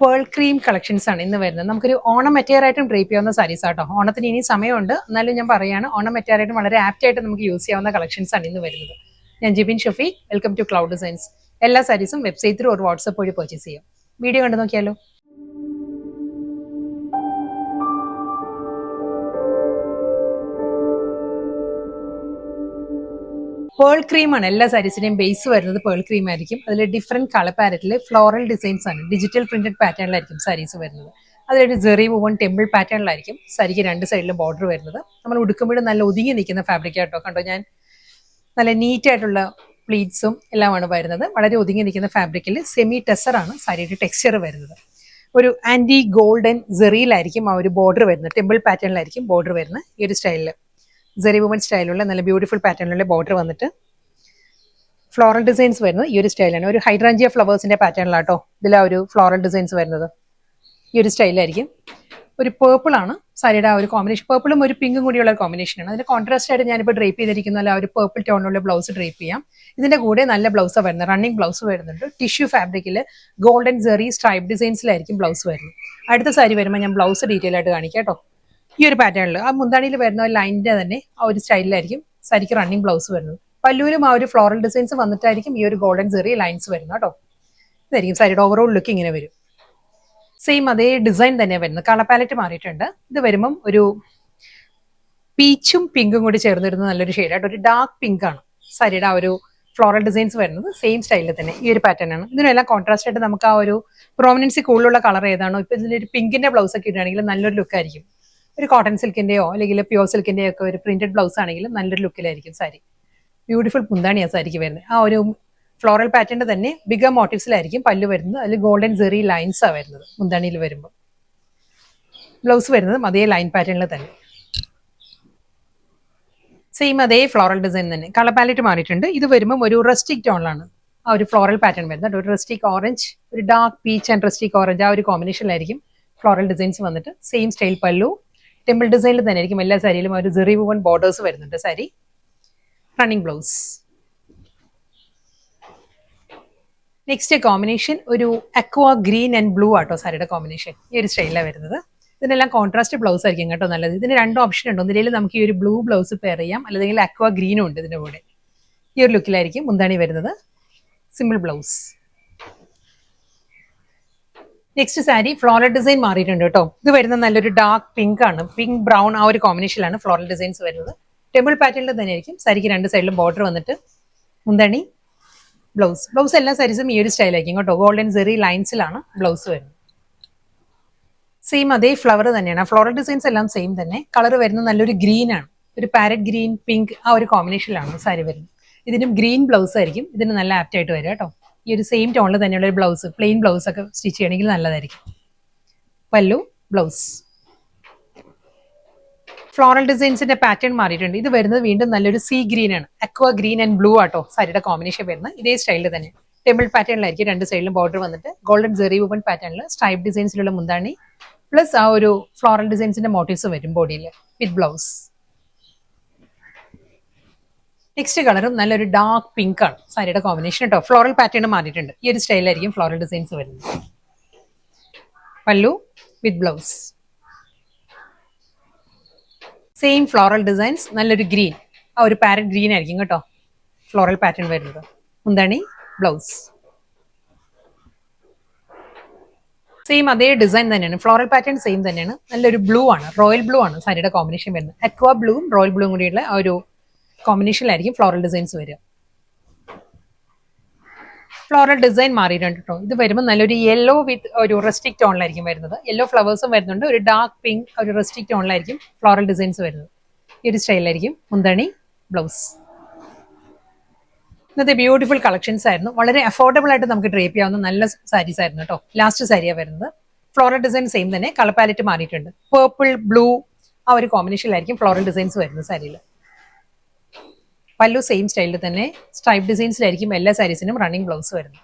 Pearl cream collections ആണ് ഇന്ന് വരുന്നത്. നമുക്കൊരു ഓണം മെറ്റീരിയലായിട്ടും ഡ്രേപ്പ് ചെയ്യാവുന്ന സാരീസ് ആട്ടോ. ഓണത്തിന് ഇനി സമയമുണ്ട്, എന്നാലും ഞാൻ പറയാണ് ഓണം മെറ്റീരിയലായിട്ടും വളരെ ആപ്റ്റ് ആയിട്ട് നമുക്ക് യൂസ് ചെയ്യാവുന്ന കളക്ഷൻസ് ആണ് ഇന്ന് വരുന്നത്. ഞാൻ Jibin Shafeeq, welcome to cloud designs. എല്ലാ സാരീസും വെബ്സൈറ്റ് ത്രൂ ഒരു വാട്സ്ആപ്പ് വഴി പർച്ചേസ് ചെയ്യാം. വീഡിയോ കണ്ടു നോക്കിയാലോ. പേൾ ക്രീം ആണ് എല്ലാ സാരീസിന്റെയും ബേസ് വരുന്നത്. പേൾ ക്രീം ആയിരിക്കും. അതിൽ ഡിഫറെന്റ് കളർ പാരറ്റിൽ ഫ്ലോറൽ ഡിസൈൻസ് ആണ്, ഡിജിറ്റൽ പ്രിന്റഡ് പാറ്റേണിലായിരിക്കും സാരീസ് വരുന്നത്. അതിലൊരു ജെറി വുവൺ ടെമ്പിൾ പാറ്റേണിലായിരിക്കും സാരിക്ക് രണ്ട് സൈഡിലും ബോർഡർ വരുന്നത്. നമ്മൾ ഉടുക്കുമ്പോഴും നല്ല ഒതുങ്ങി നിൽക്കുന്ന ഫാബ്രിക് ആട്ടോ. കണ്ടോ, ഞാൻ നല്ല നീറ്റ് ആയിട്ടുള്ള പ്ലീറ്റ്സും എല്ലാമാണ് വരുന്നത്. വളരെ ഒതുങ്ങി നിൽക്കുന്ന ഫാബ്രിക്കിൽ സെമി ടെസർ ആണ് സാരിയുടെ ടെക്സ്ചർ വരുന്നത്. ഒരു ആന്റി ഗോൾഡൻ ജെറിയിലായിരിക്കും ആ ഒരു ബോർഡർ വരുന്നത്. ടെമ്പിൾ പാറ്റേണിലായിരിക്കും ബോർഡർ വരുന്നത്. ഈ ഒരു സ്റ്റൈലിൽ ജെറി വുമൺ സ്റ്റൈലുള്ള നല്ല ബ്യൂട്ടിഫുൾ പാറ്റേണിലുള്ള ബോർഡർ വന്നിട്ട് ഫ്ലോറൽ ഡിസൈൻസ് വരുന്നത് ഈ ഒരു സ്റ്റൈലാണ്. ഒരു ഹൈഡ്രാഞ്ചിയ ഫ്ലവേഴ്സിന്റെ പാറ്റേണിലാട്ടോ ഇതിൽ ആ ഒരു ഫ്ലോറൽ ഡിസൈൻസ് വരുന്നത്. ഈ ഒരു സ്റ്റൈലായിരിക്കും. ഒരു പേർപ്പിൾ ആണ് സാരിയുടെ ആ ഒരു കോമ്പിനേഷൻ. പേർപ്പിളും ഒരു പിങ്കും കൂടിയുള്ള കോമ്പിനേഷനാണ്. അതിന്റെ കോൺട്രാസ്റ്റ് ആയിട്ട് ഞാനിപ്പോൾ ഡ്രേപ്പ് ചെയ്തിരിക്കുന്ന ആ ഒരു പേർപ്പിൾ ടോണിലുള്ള ബ്ലൗസ് ഡ്രേപ്പ് ചെയ്യാം. ഇതിന്റെ കൂടെ നല്ല ബ്ലൗസ് വരുന്നത്, റണ്ണിങ് ബ്ലൗസ് വരുന്നുണ്ട്. ടിഷ്യൂ ഫാബ്രിക്കിൽ ഗോൾഡൻ ജെറി സ്ട്രൈപ്പ് ഡിസൈൻസിലായിരിക്കും ബ്ലൗസ് വരുന്നത്. അടുത്ത സാരി വരുമ്പോൾ ഞാൻ ബ്ലൗസ് ഡീറ്റെയിൽ ആയിട്ട് കാണിക്കാം കേട്ടോ. ഈ ഒരു പാറ്റേണിൽ ആ മുന്താണിയിൽ വരുന്ന ലൈനിന്റെ തന്നെ ആ ഒരു സ്റ്റൈലിലായിരിക്കും സാരിക്ക് റണ്ണിങ് ബ്ലൗസ് വരുന്നത്. പല്ലുവിലും ആ ഒരു ഫ്ലോറൽ ഡിസൈൻസ് വന്നിട്ടായിരിക്കും ഈ ഒരു ഗോൾഡൻ ജെറി ലൈൻസ് വരുന്നത് കേട്ടോ. ഇതായിരിക്കും സാരിയുടെ ഓവറോൾ ലുക്ക് ഇങ്ങനെ വരും. സെയിം അതേ ഡിസൈൻ തന്നെയാണ് വരുന്നത്. കളർ പാലറ്റ് മാറിയിട്ടുണ്ട്. ഇത് വരുമ്പം ഒരു പീച്ചും പിങ്കും കൂടി ചേർന്നിരുന്ന നല്ലൊരു ഷെയ്ഡായിട്ട് ഒരു ഡാർക്ക് പിങ്ക് ആണ് സാരിയുടെ ആ ഒരു ഫ്ലോറൽ ഡിസൈൻസ് വരുന്നത്. സെയിം സ്റ്റൈലിൽ തന്നെ ഈ ഒരു പാറ്റേൺ ആണ്. ഇതിനെല്ലാം കോൺട്രാസ്റ്റ് ആയിട്ട് നമുക്ക് ആ ഒരു പ്രോമിനൻസി കൂടുതലുള്ള കളർ ഏതാണോ, ഇപ്പൊ ഇതിലൊരു പിങ്കിന്റെ ബ്ലൗസ് ഒക്കെ ഇടുകയാണെങ്കിൽ നല്ലൊരു ലുക്ക് ആയിരിക്കും. ഒരു കോട്ടൺ സിൽക്കിന്റെയോ അല്ലെങ്കിൽ പ്യോർ സിൽക്കിന്റെയോ ഒക്കെ ഒരു പ്രിന്റഡ് ബ്ലൗസ് ആണെങ്കിലും നല്ലൊരു ലുക്കിലായിരിക്കും സാരി. ബ്യൂട്ടിഫുൾ മുന്താണിയാണ് സാരിക്ക് വരുന്നത്. ആ ഒരു ഫ്ലോറൽ പാറ്റേണിന്റെ തന്നെ ബിഗർ മോട്ടീവ്സിലായിരിക്കും പല്ലു വരുന്നത്. അതിൽ ഗോൾഡൻ ജെറി ലൈൻസ് ആണ് വരുന്നത്. മുന്താണിയിൽ വരുമ്പോൾ ബ്ലൗസ് വരുന്നത് അതേ ലൈൻ പാറ്റേണിൽ തന്നെ. സെയിം അതേ ഫ്ലോറൽ ഡിസൈൻ തന്നെ. കളർ പാലറ്റ് മാറിയിട്ടുണ്ട്. ഇത് വരുമ്പോൾ ഒരു റസ്റ്റിക് ടോണിലാണ് ആ ഒരു ഫ്ലോറൽ പാറ്റേൺ വരുന്നത്. ഒരു റസ്റ്റിക് ഓറഞ്ച്, ഒരു dark peach and rustic orange ആ ഒരു കോമ്പിനേഷനിലായിരിക്കും ഫ്ലോറൽ ഡിസൈൻസ് വന്നിട്ട്. സെയിം സ്റ്റൈൽ പല്ലു ടെമ്പിൾ ഡിസൈനിൽ തന്നെ ആയിരിക്കും എല്ലാ സാരിയിലും. ഒരു ജെറി വുവൺ ബോർഡേഴ്സ് വരുന്നുണ്ട് sari. Running blouse. Next combination ഒരു അക്വ ഗ്രീൻ ആൻഡ് ബ്ലൂ ആട്ടോ സാരിയുടെ കോമ്പിനേഷൻ. ഈ ഒരു സ്റ്റൈലാണ് വരുന്നത്. ഇതിനെല്ലാം കോൺട്രാസ്റ്റ് ബ്ലൗസ് ആയിരിക്കും കേട്ടോ നല്ലത്. ഇതിന് രണ്ട് ഓപ്ഷൻ ഉണ്ട്. ഒന്നിലേക്ക് നമുക്ക് ഈ ഒരു ബ്ലൂ ബ്ലൗസ് പെയർ ചെയ്യാം, അല്ലെങ്കിൽ അക്വ ഗ്രീനും ഉണ്ട് ഇതിന്റെ കൂടെ. ഈ ഒരു ലുക്കിലായിരിക്കും മുന്താണി വരുന്നത്. Simple blouse. Next sari floral design മാറിയിട്ടുണ്ട് കേട്ടോ. ഇത് വരുന്നത് നല്ലൊരു ഡാർക്ക് പിങ്ക് ആണ്. പിങ്ക് ബ്രൗൺ ആ ഒരു കോമ്പിനേഷനിലാണ് ഫ്ലോറൽ ഡിസൈൻസ് വരുന്നത്. ടെമ്പിൾ പാറ്റേണിൽ തന്നെ ആയിരിക്കും സാരിക്ക് രണ്ട് സൈഡിലും ബോർഡർ വന്നിട്ട് മുന്താണി ബ്ലൗസ്. ബ്ലൗസ് എല്ലാ സാരീസും ഈ ഒരു സ്റ്റൈലായിരിക്കും കേട്ടോ. ഗോൾഡൻ ജെറി ലൈൻസിലാണ് ബ്ലൗസ് വരുന്നത്. സെയിം അതേ ഫ്ലവർ തന്നെയാണ്. ഫ്ലോറൽ ഡിസൈൻസ് എല്ലാം സെയിം തന്നെ. കളർ വരുന്നത് നല്ലൊരു ഗ്രീൻ ആണ്. ഒരു പാരറ്റ് ഗ്രീൻ പിങ്ക് ആ ഒരു കോമ്പിനേഷനിലാണ് സാരി വരുന്നത്. ഇതിനും ഗ്രീൻ ബ്ലൗസ് ആയിരിക്കും ഇതിന് നല്ല ആപ്റ്റ് ആയിട്ട് വരിക കേട്ടോ. ഈ ഒരു സെയിം ടോണിൽ തന്നെയുള്ള ഒരു ബ്ലൗസ്, പ്ലെയിൻ ബ്ലൗസ് ഒക്കെ സ്റ്റിച്ച് ചെയ്യണമെങ്കിൽ നല്ലതായിരിക്കും. പല്ലു, ബ്ലൗസ്. ഫ്ലോറൽ ഡിസൈൻസിന്റെ പാറ്റേൺ മാറിയിട്ടുണ്ട്. ഇത് വരുന്നത് വീണ്ടും നല്ലൊരു സീ ഗ്രീൻ ആണ്. അക്വ ഗ്രീൻ ആൻഡ് ബ്ലൂ ആട്ടോ സാരിയുടെ കോമ്പിനേഷൻ വരുന്നത്. ഇതേ സ്റ്റൈലിൽ തന്നെ ടെമ്പിൾ പാറ്റേണിലായിരിക്കും രണ്ട് സൈഡിലും ബോർഡർ വന്നിട്ട് ഗോൾഡൻ ജെറി വുവൺ പാറ്റേണിൽ സ്ട്രൈപ്പ് ഡിസൈൻസിലുള്ള മുന്താണി പ്ലസ് ആ ഒരു ഫ്ലോറൽ ഡിസൈൻസിന്റെ മോട്ടീവ്സ് വരും ബോഡിയിൽ വിത്ത് ബ്ലൗസ്. നെക്സ്റ്റ് കളറും നല്ലൊരു ഡാർക്ക് പിങ്ക് ആണ് സാരിയുടെ കോമ്പിനേഷൻ കേട്ടോ. ഫ്ലോറൽ പാറ്റേൺ മാറിയിട്ടുണ്ട്. ഈ ഒരു സ്റ്റൈലായിരിക്കും ഫ്ലോറൽ ഡിസൈൻസ് വരുന്നത്. പല്ലു with blouse. Same floral designs, നല്ലൊരു ഗ്രീൻ ആ ഒരു പാരറ്റ് ഗ്രീൻ ആയിരിക്കും കേട്ടോ ഫ്ലോറൽ പാറ്റേൺ വരുന്നത്. മുന്താണി, ബ്ലൗസ്. സെയിം അതേ ഡിസൈൻ തന്നെയാണ്. ഫ്ലോറൽ പാറ്റേൺ സെയിം തന്നെയാണ്. നല്ലൊരു ബ്ലൂ ആണ്, റോയൽ ബ്ലൂ ആണ് സാരിയുടെ കോമ്പിനേഷൻ വരുന്നത്. അക്വ ബ്ലൂവും റോയൽ ബ്ലൂവും കൂടിയുള്ള ആ ഒരു കോമ്പിനേഷനിലായിരിക്കും ഫ്ലോറൽ ഡിസൈൻസ് വരിക. ഫ്ലോറൽ ഡിസൈൻ മാറിയിട്ടുണ്ട് കേട്ടോ. ഇത് വരുമ്പോൾ നല്ലൊരു യെല്ലോ വിത്ത് ഒരു റസ്റ്റിക് ടോണിലായിരിക്കും വരുന്നത്. യെല്ലോ ഫ്ലവേഴ്സും വരുന്നുണ്ട്. ഒരു ഡാർക്ക് പിങ്ക് ഒരു റസ്റ്റിക് ടോണിലായിരിക്കും ഫ്ലോറൽ ഡിസൈൻസ് വരുന്നത്. ഈ ഒരു സ്റ്റൈലായിരിക്കും മുന്താണി, ബ്ലൗസ്. ഇന്നത്തെ ബ്യൂട്ടിഫുൾ കളക്ഷൻസ് ആയിരുന്നു. വളരെ അഫോർഡബിൾ ആയിട്ട് നമുക്ക് ഡ്രേപ്പ് ചെയ്യാവുന്ന നല്ല സാരീസ് ആയിരുന്നു കേട്ടോ. ലാസ്റ്റ് സാരിയാണ് വരുന്നത്. ഫ്ലോറൽ ഡിസൈൻ സെയിം തന്നെ. കളർ പാലറ്റ് മാറിയിട്ടുണ്ട്. പേർപ്പിൾ, ബ്ലൂ ആ ഒരു കോമ്പിനേഷനിലായിരിക്കും ഫ്ലോറൽ ഡിസൈൻസ് വരുന്നത് സാരിയിൽ. പല്ലു സെയിം സ്റ്റൈലിൽ തന്നെ സ്ട്രൈപ്പ് ഡിസൈൻസിലായിരിക്കും എല്ലാ സാരീസിനും റണ്ണിങ് ബ്ലൗസ് വരുന്നത്.